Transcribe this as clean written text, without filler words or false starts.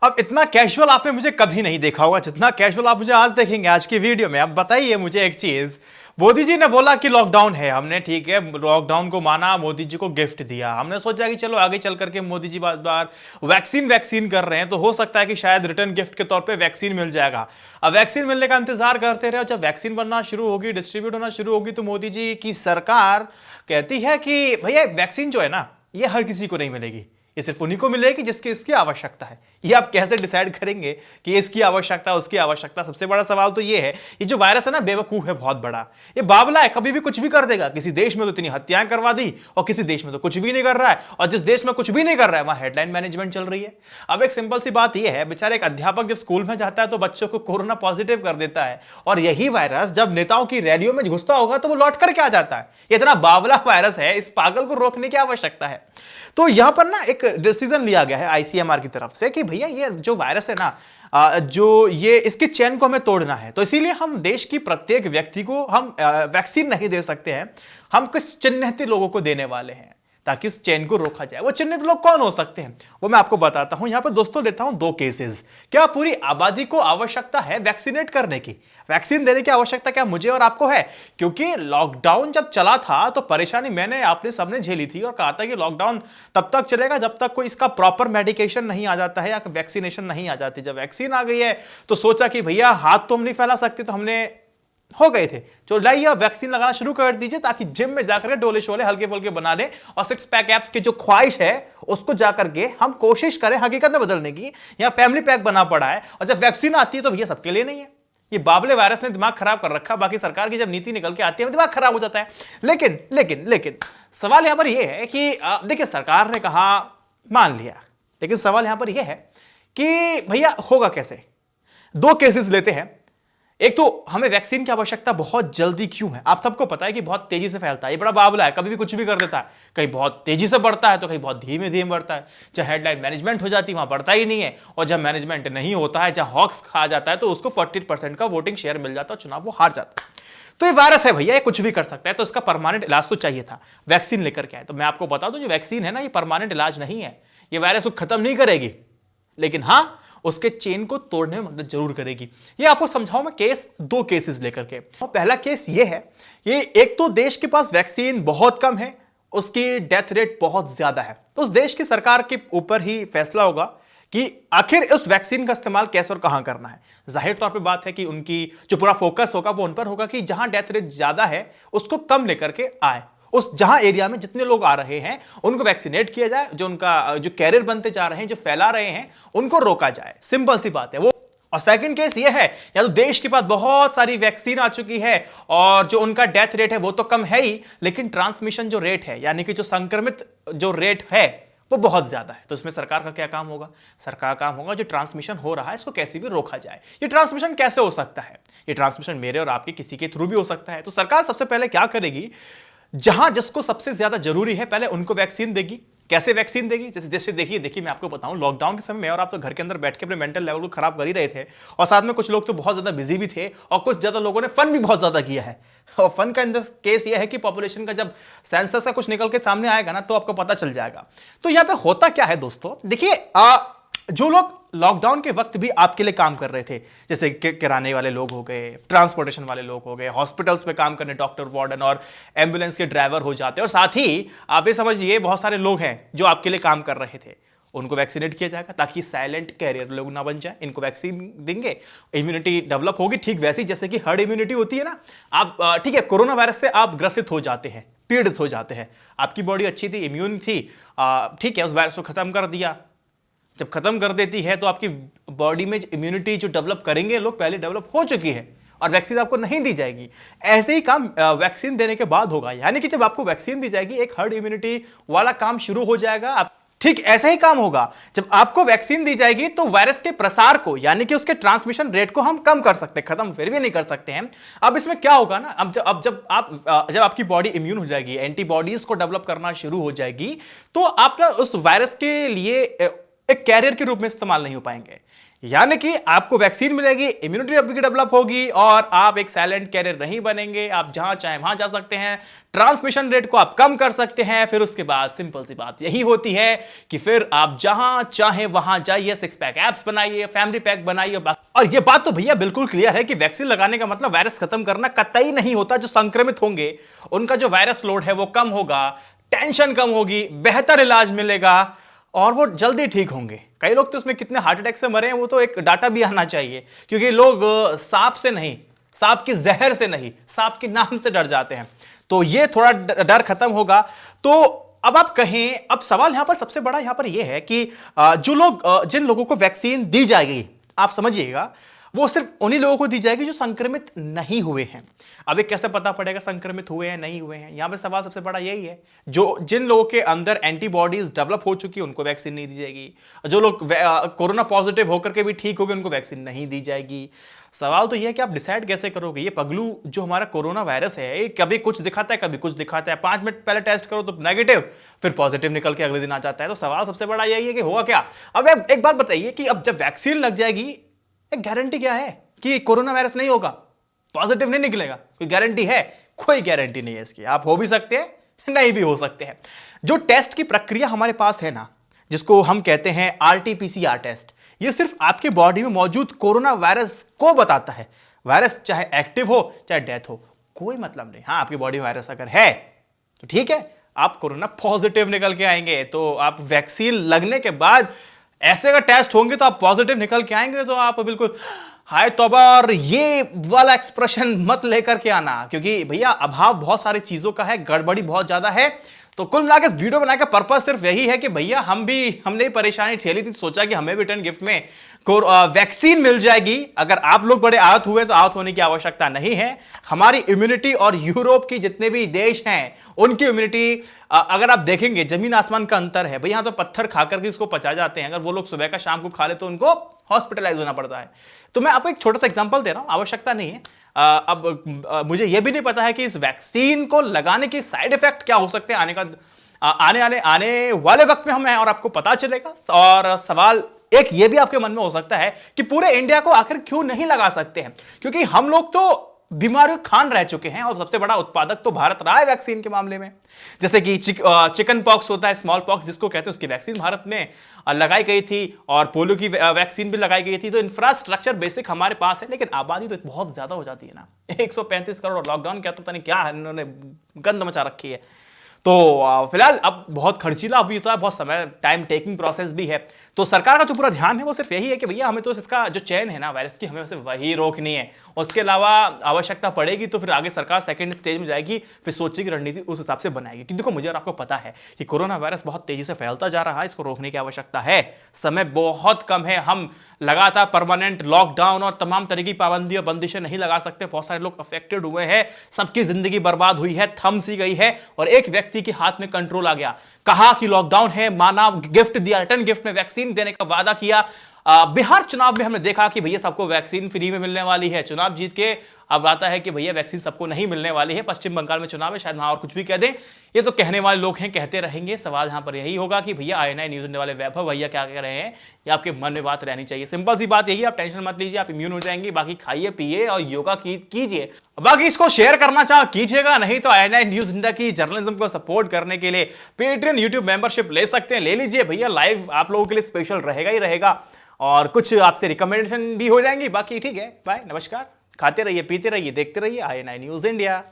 अब इतना कैजुअल आपने मुझे कभी नहीं देखा होगा जितना कैजुअल आप मुझे आज देखेंगे आज की वीडियो में। अब बताइए मुझे एक चीज, मोदी जी ने बोला कि लॉकडाउन है, हमने ठीक है लॉकडाउन को माना, मोदी जी को गिफ्ट दिया, हमने सोचा कि चलो आगे चल करके मोदी जी बार बार वैक्सीन कर रहे हैं तो हो सकता है कि शायद रिटर्न गिफ्ट के तौर पे वैक्सीन मिल जाएगा। अब वैक्सीन मिलने का इंतजार करते रहे और जब वैक्सीन बनना शुरू होगी, डिस्ट्रीब्यूट होना शुरू होगी तो मोदी जी की सरकार कहती है कि भैया वैक्सीन जो है ना ये हर किसी को नहीं मिलेगी, ये सिर्फ उन्हीं को मिलेगी जिसकी इसकी आवश्यकता है। ये आप कैसे डिसाइड करेंगे कि इसकी आवश्यकता उसकी आवश्यकता? सबसे बड़ा सवाल तो ये है, ये जो वायरस है ना बेवकूफ है बहुत बड़ा, ये बावला है, कभी भी कुछ भी कर देगा। किसी देश में तो इतनी हत्याएं करवा दी और किसी देश में तो कुछ भी नहीं कर रहा है, और जिस देश में कुछ भी नहीं कर रहा है वहां हेडलाइन मैनेजमेंट चल रही है। अब एक सिंपल सी बात यह है, बेचारा एक अध्यापक जब स्कूल में जाता है तो बच्चों को कोरोना पॉजिटिव कर देता है, और यही वायरस जब नेताओं की रैलियों में घुसता होगा तो वो लौट कर क्या जाता है। ये इतना बावला वायरस है, इस पागल को रोकने की आवश्यकता है। तो यहां पर ना एक डिसीजन लिया गया है आईसीएमआर की तरफ से कि भैया ये जो वायरस है ना, जो ये इसके चेन को हमें तोड़ना है, तो इसीलिए हम देश की प्रत्येक व्यक्ति को हम वैक्सीन नहीं दे सकते हैं, हम कुछ चिन्हित लोगों को देने वाले हैं ताकि उस चेन को रोका जाए। वो चिन्हित लोग कौन हो सकते हैं वो मैं आपको बताता हूं। यहां पर दोस्तों लेता हूं दो केसेस। क्या पूरी आबादी को आवश्यकता है वैक्सीनेट करने की, वैक्सीन देने की आवश्यकता क्या मुझे और आपको है? क्योंकि लॉकडाउन जब चला था तो परेशानी मैंने आपने सबने झेली थी और कहा था कि लॉकडाउन तब तक चलेगा जब तक कोई इसका प्रॉपर मेडिकेशन नहीं आ जाता है या वैक्सीनेशन नहीं आ जाती। जब वैक्सीन आ गई है तो सोचा कि भैया हाथ तो हम नहीं फैला सकते, तो हमने हो गए थे जो लाइए वैक्सीन लगाना शुरू कर दीजिए ताकि जिम में जाकर डोले शोले हल्के फुल्के बना ले और सिक्स पैक एप्स की जो ख्वाहिश है उसको जाकर के हम कोशिश करें हकीकत में बदलने की। यहां फैमिली पैक बना पड़ा है और जब वैक्सीन आती है तो भैया सबके लिए नहीं है। ये बाबले वायरस ने दिमाग खराब कर रखा, बाकी सरकार की जब नीति निकल के आती है दिमाग खराब हो जाता है। लेकिन लेकिन लेकिन सवाल यहां पर यह है कि देखिए सरकार ने कहा मान लिया, लेकिन सवाल यहां पर यह है कि भैया होगा कैसे। दो केसेस लेते हैं। एक तो हमें वैक्सीन की आवश्यकता बहुत जल्दी क्यों है? आप सबको पता है कि बहुत तेजी से फैलता है, ये बड़ा बावला है, कभी भी कुछ भी कर देता है, कहीं बहुत तेजी से बढ़ता है तो कहीं बहुत धीमे धीमे बढ़ता है। जहां हेडलाइन मैनेजमेंट हो जाती है वहां बढ़ता ही नहीं है, और जब मैनेजमेंट नहीं होता है, जहां हॉक्स खा जाता है तो उसको 40% का वोटिंग शेयर मिल जाता है, चुनाव वो हार जाता है। तो ये वायरस है भैया, ये कुछ भी कर सकता है, तो इसका परमानेंट इलाज तो चाहिए था, वैक्सीन लेकर के आए। तो मैं आपको बता दूं जो वैक्सीन है ना ये परमानेंट इलाज नहीं है, ये वायरस को खत्म नहीं करेगी, लेकिन हां उसके चेन को तोड़ने में मदद जरूर करेगी। ये आपको समझाऊं मैं केस, दो केसेस लेकर के। पहला केस ये है, ये एक तो देश के पास वैक्सीन बहुत कम है, उसकी डेथ रेट बहुत ज्यादा है, तो उस देश की सरकार के ऊपर ही फैसला होगा कि आखिर उस वैक्सीन का इस्तेमाल कैसे और कहां करना है। जाहिर तौर पे बात है कि उनकी जो पूरा फोकस होगा वो उन पर होगा कि जहां डेथ रेट ज्यादा है उसको कम लेकर के आए, उस जहां एरिया में जितने लोग आ रहे हैं उनको वैक्सीनेट किया जाए, जो उनका जो कैरियर बनते जा रहे हैं, जो फैला रहे हैं उनको रोका जाए। सिंपल सी बात है वो। और सेकंड केस ये है, या तो देश के पास बहुत सारी वैक्सीन आ चुकी है और जो उनका डेथ रेट है वो तो कम है ही, लेकिन ट्रांसमिशन जो रेट है यानी कि जो संक्रमित जो रेट है वो बहुत ज्यादा है। तो इसमें सरकार का क्या काम होगा? सरकार का काम होगा जो ट्रांसमिशन हो रहा है इसको कैसे भी रोका जाए। ये ट्रांसमिशन कैसे हो सकता है? ये ट्रांसमिशन मेरे और आपके किसी के थ्रू भी हो सकता है। तो सरकार सबसे पहले क्या करेगी, जहां जिसको सबसे ज्यादा जरूरी है पहले उनको वैक्सीन देगी। कैसे वैक्सीन देगी? जैसे देखिए मैं आपको बताऊं, लॉकडाउन के समय में और आप तो घर के अंदर बैठ के अपने मेंटल लेवल को खराब कर ही रहे थे, और साथ में कुछ लोग तो बहुत ज्यादा बिजी भी थे और कुछ ज्यादा लोगों ने फन भी बहुत ज्यादा किया है। और फन का इन केस ये है कि पॉपुलेशन का जब सेंसस का कुछ निकल के सामने आएगा ना तो आपको पता चल जाएगा। तो यहां पे होता क्या है दोस्तों, देखिए जो लोग लॉकडाउन के वक्त भी आपके लिए काम कर रहे थे, जैसे किराने वाले लोग हो गए, ट्रांसपोर्टेशन वाले लोग हो गए, हॉस्पिटल्स में काम करने डॉक्टर, वार्डन और एम्बुलेंस के ड्राइवर हो जाते हैं, और साथ ही आप ये समझिए बहुत सारे लोग हैं जो आपके लिए काम कर रहे थे, उनको वैक्सीनेट किया जाएगा ताकि साइलेंट कैरियर लोग ना बन जाए। इनको वैक्सीन देंगे, इम्यूनिटी डेवलप होगी, ठीक वैसी जैसे कि हर्ड इम्यूनिटी होती है ना। आप ठीक है कोरोना वायरस से आप ग्रसित हो जाते हैं, पीड़ित हो जाते हैं, आपकी बॉडी अच्छी थी, इम्यून थी, ठीक है उस वायरस को खत्म कर दिया। जब खत्म कर देती है तो आपकी बॉडी में इम्यूनिटी जो डेवलप करेंगे लोग पहले डेवलप हो चुकी है और वैक्सीन आपको नहीं दी जाएगी। ऐसे ही काम वैक्सीन देने के बाद होगा, यानी कि जब आपको वैक्सीन दी जाएगी एक हर्ड इम्यूनिटी वाला काम शुरू हो जाएगा। ठीक ऐसा ही काम होगा, जब आपको वैक्सीन दी जाएगी तो वायरस के प्रसार को यानी कि उसके ट्रांसमिशन रेट को हम कम कर सकते हैं, खत्म फिर भी नहीं कर सकते हैं। अब इसमें क्या होगा ना, अब जब आपकी बॉडी इम्यून हो जाएगी, एंटीबॉडीज को डेवलप करना शुरू हो जाएगी, तो आप ना उस वायरस के लिए एक कैरियर के रूप में इस्तेमाल नहीं हो पाएंगे। यानी कि आपको वैक्सीन मिलेगी, इम्यूनिटी आपकी डेवलप होगी और आप एक साइलेंट कैरियर नहीं बनेंगे, आप जहां चाहे वहां जा सकते हैं, ट्रांसमिशन रेट को आप कम कर सकते हैं। फिर उसके बाद सिंपल सी बात यही होती है कि फिर आप जहां चाहे वहां जाइए, सिक्स पैक एप्स बनाइए, फैमिली पैक बनाइए। और ये बात तो भैया बिल्कुल क्लियर है कि वैक्सीन लगाने का मतलब वायरस खत्म करना कतई नहीं होता। जो संक्रमित होंगे उनका जो वायरस लोड है वो कम होगा, टेंशन कम होगी, बेहतर इलाज मिलेगा और वो जल्दी ठीक होंगे। कई लोग तो उसमें कितने हार्ट अटैक से मरे हैं वो तो एक डाटा भी आना चाहिए, क्योंकि लोग सांप से नहीं, सांप की जहर से नहीं, सांप के नाम से डर जाते हैं। तो ये थोड़ा डर खत्म होगा। तो अब आप कहें, अब सवाल यहां पर सबसे बड़ा यहां पर यह है कि जो लोग, जिन लोगों को वैक्सीन दी जाएगी, आप समझिएगा, वो सिर्फ उन्हीं लोगों को दी जाएगी जो संक्रमित नहीं हुए हैं। अब ये कैसे पता पड़ेगा संक्रमित हुए हैं नहीं हुए हैं? यहां पे सवाल सबसे बड़ा यही है। जिन लोगों के अंदर एंटीबॉडीज डेवलप हो चुकी है उनको वैक्सीन नहीं दी जाएगी। जो लोग कोरोना पॉजिटिव होकर के भी ठीक हो गए उनको वैक्सीन नहीं दी जाएगी। सवाल तो यह है कि आप डिसाइड कैसे करोगे? ये पगलू जो हमारा कोरोना वायरस है, ये कभी कुछ दिखाता है, कभी कुछ दिखाता है। 5 मिनट पहले टेस्ट करो तो नेगेटिव, फिर पॉजिटिव निकल के अगले दिन आ जाता है। तो सवाल सबसे बड़ा यही है कि होगा क्या? अब एक बात बताइए कि अब जब वैक्सीन लग जाएगी, एक गारंटी क्या है कि कोरोना वायरस नहीं होगा, पॉजिटिव नहीं निकलेगा? कोई गारंटी है? कोई गारंटी नहीं है इसकी। आप हो भी सकते हैं, नहीं भी हो सकते हैं। जो टेस्ट की प्रक्रिया हमारे पास है ना, जिसको हम कहते हैं आरटीपीसीआर टेस्ट, ये सिर्फ आपके बॉडी में मौजूद कोरोना वायरस को बताता है। वायरस चाहे एक्टिव हो चाहे डेथ हो, कोई मतलब नहीं। हाँ, आपकी बॉडी में वायरस अगर है तो ठीक है, आप कोरोना पॉजिटिव निकल के आएंगे। तो आप वैक्सीन लगने के बाद ऐसे अगर टेस्ट होंगे तो आप पॉजिटिव निकल के आएंगे, तो आप बिल्कुल हाय तौबा और ये वाला एक्सप्रेशन मत लेकर के आना, क्योंकि भैया अभाव बहुत सारी चीजों का है, गड़बड़ी बहुत ज्यादा है। तो कुल मिलाकर इस वीडियो बनाने का पर्पस सिर्फ यही है कि भैया हमने परेशानी झेली थी, तो सोचा कि हमें भी रिटर्न गिफ्ट में वैक्सीन मिल जाएगी। अगर आप लोग बड़े आहत हुए तो आहत होने की आवश्यकता नहीं है। हमारी इम्यूनिटी और यूरोप की जितने भी देश हैं उनकी इम्यूनिटी अगर आप देखेंगे, जमीन आसमान का अंतर है। भैया तो पत्थर खाकर के इसको पचा जाते हैं, अगर वो लोग सुबह का शाम को खा ले तो उनको हॉस्पिटलाइज होना पड़ता है। तो मैं आपको एक छोटा सा एग्जांपल दे रहा हूं, आवश्यकता नहीं है। अब मुझे यह भी नहीं पता है कि इस वैक्सीन को लगाने के साइड इफेक्ट क्या हो सकते हैं। आने वाले वक्त में हमें और आपको पता चलेगा। और सवाल एक ये भी आपके मन में हो सकता है कि पूरे इंडिया को आखिर क्यों नहीं लगा सकते हैं, क्योंकि हम लोग तो बीमारियों खान रह चुके हैं और सबसे बड़ा उत्पादक तो भारत रहा है वैक्सीन के मामले में। जैसे कि चिकन पॉक्स होता है, स्मॉल पॉक्स जिसको कहते हैं, उसकी वैक्सीन भारत में लगाई गई थी और पोलियो की वैक्सीन भी लगाई गई थी। तो इंफ्रास्ट्रक्चर बेसिक हमारे पास है, लेकिन आबादी तो बहुत ज्यादा हो जाती है ना। 135 करोड़ लॉकडाउन क्या तो पता नहीं क्या इन्होंने गंद मचा रखी है। तो फिलहाल अब बहुत खर्चीला भी होता है, बहुत समय टाइम टेकिंग प्रोसेस भी है। तो सरकार का जो पूरा ध्यान है वो सिर्फ यही है कि भैया हमें तो इसका जो चैन है ना वायरस की, हमें सिर्फ वही रोकनी है। उसके अलावा आवश्यकता पड़ेगी तो फिर आगे सरकार सेकंड स्टेज में जाएगी, फिर सोचेगी, रणनीति उस हिसाब से बनाएगी। क्योंकि देखो, मुझे और आपको पता है कि कोरोना वायरस बहुत तेजी से फैलता जा रहा है, इसको रोकने की आवश्यकता है। समय बहुत कम है, हम लगातार परमानेंट लॉकडाउन और तमाम तरह की पाबंदी और बंदिशें नहीं लगा सकते। बहुत सारे लोग अफेक्टेड हुए हैं, सबकी जिंदगी बर्बाद हुई है, थम सी गई है और एक व्यक्ति के हाथ में कंट्रोल आ गया। कहा कि लॉकडाउन है, माना, गिफ्ट दिया, रिटर्न गिफ्ट में वैक्सीन देने का वादा किया। बिहार चुनाव में हमने देखा कि भैया सबको वैक्सीन फ्री में मिलने वाली है। चुनाव जीत के अब आता है कि भैया वैक्सीन सबको नहीं मिलने वाली है। पश्चिम बंगाल में चुनाव है, शायद वहां और कुछ भी कह दें। ये तो कहने वाले लोग हैं, कहते रहेंगे। सवाल यहां पर यही होगा कि भैया INI न्यूज़ इंडिया वाले वैभव भैया क्या कह रहे हैं, ये आपके मन में बात रहनी चाहिए। सिंपल सी बात यही, आप टेंशन मत लीजिए, आप इम्यून हो जाएंगे। बाकी खाइए पिए और योगा कीजिए। बाकी इसको शेयर करना चाह कीजिएगा, नहीं तो INI न्यूज़ इंडिया की जर्नलिज्म को सपोर्ट करने के लिए पेट्रियन यूट्यूब मेंबरशिप ले सकते हैं, ले लीजिए भैया। लाइव आप लोगों के लिए स्पेशल रहेगा ही रहेगा और कुछ आपसे रिकमेंडेशन भी हो जाएंगी। बाकी ठीक है, बाय, नमस्कार। खाते रहिए, पीते रहिए, देखते रहिए INI न्यूज़ इंडिया।